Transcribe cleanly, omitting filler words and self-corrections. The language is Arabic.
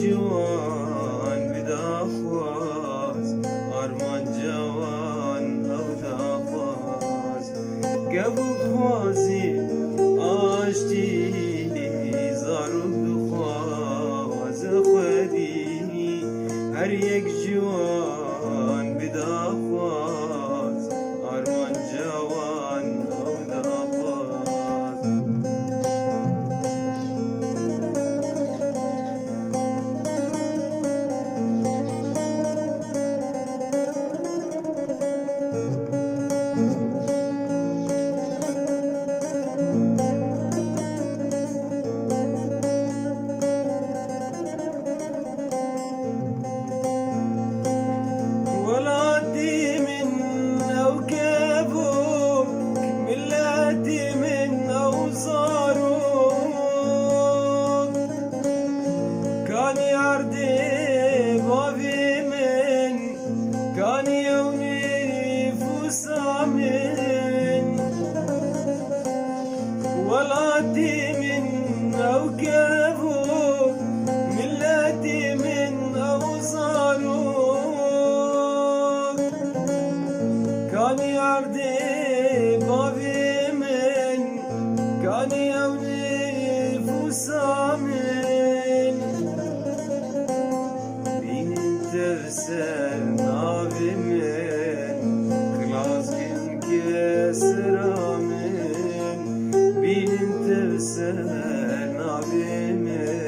جوان بداخواز أرمان جوان أو داخواز قبل خوازي آشتي زارو بخواز خودي هر یک جوان بداخواز أرمان جوان أو داخواز ولاتي من أوكابه ملاتي من أوصاره كان يعردي بابي من كان يوني فسامن بين ترسل نابي من خلاص كسرامن بين ترسل نابي من